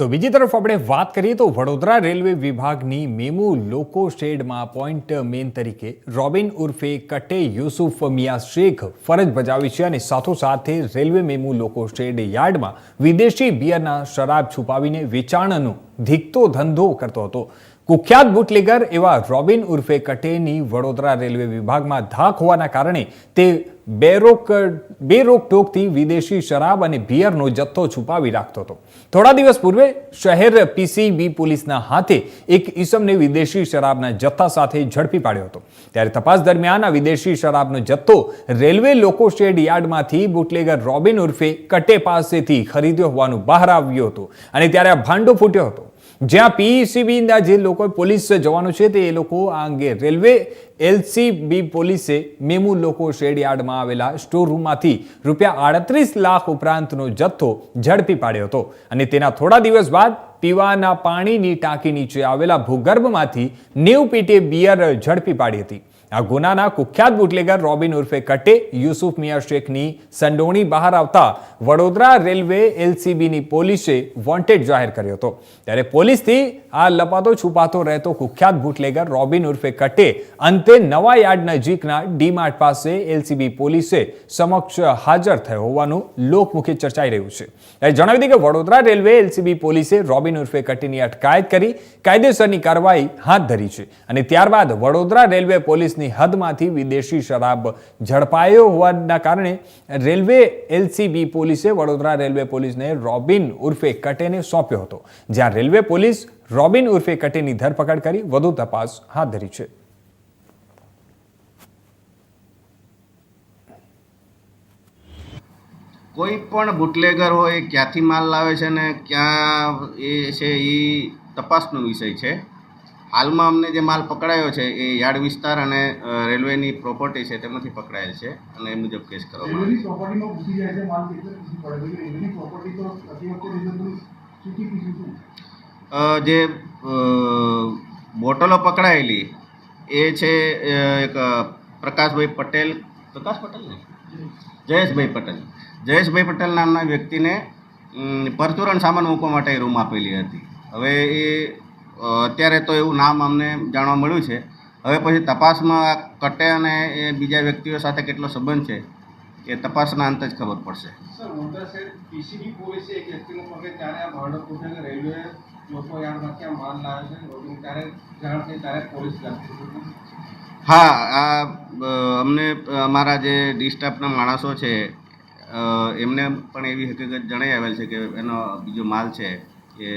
તો બીજી તરફ આપણે વાત કરીએ તો વડોદરા રેલવે વિભાગની મેમુ લોકો શેડમાં પોઈન્ટ મેન તરીકે રોબિન ઉર્ફે કટે યુસુફ મિયા શેખ ફરજ બજાવી છે અને સાથોસાથ રેલવે મેમુ લોકો શેડ યાર્ડમાં વિદેશી બિયરના શરાબ છુપાવીને વેચાણનો ધીકતો ધંધો કરતો હતો। કુખ્યાત બુટલેગર એવા રોબિન ઉર્ફે કટેની વડોદરા રેલવે વિભાગમાં ધાક હોવાના કારણે તે બેરોકટોકથી વિદેશી શરાબ અને બિયરનો જથ્થો છુપાવી રાખતો હતો। થોડા દિવસ પૂર્વે શહેર પીસીબી પોલીસના હાથે એક ઈસમને વિદેશી શરાબના જથ્થા સાથે ઝડપી પાડ્યો હતો। ત્યારે તપાસ દરમિયાન આ વિદેશી શરાબનો જથ્થો રેલવે લોકો શેડ યાર્ડમાંથી બુટલેગર રોબિન ઉર્ફે કટે પાસેથી ખરીદ્યો હોવાનું બહાર આવ્યું હતું અને ત્યારે આ ભાંડો ફૂટ્યો હતો। જ્યાં પીસીબીના જે લોકો પોલીસ જવાનો છે તે એ લોકો આ અંગે રેલવે એલસીબી પોલીસે મેમુ લોકો શેડ યાર્ડમાં આવેલા સ્ટોર રૂમમાંથી ₹38 લાખ ઉપરાંતનો જથ્થો ઝડપી પાડ્યો હતો અને તેના થોડા દિવસ બાદ પીવાના પાણીની ટાંકી નીચે આવેલા ભૂગર્ભમાંથી 90 પેટી બિયર ઝડપી પાડી હતી। આ ગુનાના કુખ્યાત બુટલેગર રોબિન ઉર્ફે કટે યુસુફ મિયા શેખની સંડોવણી બહાર આવતા વડોદરા રેલવે એલસીબીની પોલીસે વોન્ટેડ જાહેર કર્યો હતો। ત્યારે પોલીસથી આ લપાતો છુપાતો રહેતો કુખ્યાત બુટલેગર રોબિન ઉર્ફે કટે અંતે નવા યાર્ડ નજીકના ડીમાર્ટ પાસે એલસીબી પોલીસે સમક્ષ હાજર થયો હોવાનું લોકમુખે ચર્ચાઈ રહ્યું છે। ત્યારે જણાવી દઈએ કે વડોદરા રેલવે એલસીબી પોલીસે રોબિન ઉર્ફે કટેની અટકાયત કરી કાયદેસરની કાર્યવાહી હાથ ધરી છે અને ત્યારબાદ વડોદરા રેલવે પોલીસની હદમાંથી વિદેશી શરાબ ઝડપાયો હોવાના કારણે રેલવે એલસીબી પોલીસે વડોદરા રેલવે પોલીસને રોબિન ઉર્ફે કટેને સોંપ્યો હતો, જ્યાં રેલવે પોલીસ રોબિન ઉર્ફે કટેની ધરપકડ કરી વધુ તપાસ હાથ ધરી છે। કોઈ પણ બુટલેગર હોય ક્યાંથી માલ લાવે છે ને ક્યાં એ છે એ તપાસનો વિષય છે। હાલમાં અમને જે માલ પકડાયો છે એ યાર્ડ વિસ્તાર અને રેલવેની પ્રોપર્ટી છે તેમાંથી પકડાયેલ છે અને એ મુજબ કેસ કરવામાં આવે છે। જે બોટલો પકડાયેલી એ છે એક જયેશભાઈ પટેલ નામના વ્યક્તિને પરચુરણ સામાન મૂકવા માટે રૂમ આપેલી હતી। હવે એ અત્યારે તો એવું નામ અમને જાણવા મળ્યું છે। હવે પછી તપાસમાં કટે અને એ બીજા વ્યક્તિઓ સાથે કેટલો સંબંધ છે એ તપાસના અંતે જ ખબર પડશે। હા, આ અમને અમારા જે ડી સ્ટાફના માણસો છે એમને પણ એવી હકીકત જણાઈ આવેલ છે કે એનો બીજો માલ છે એ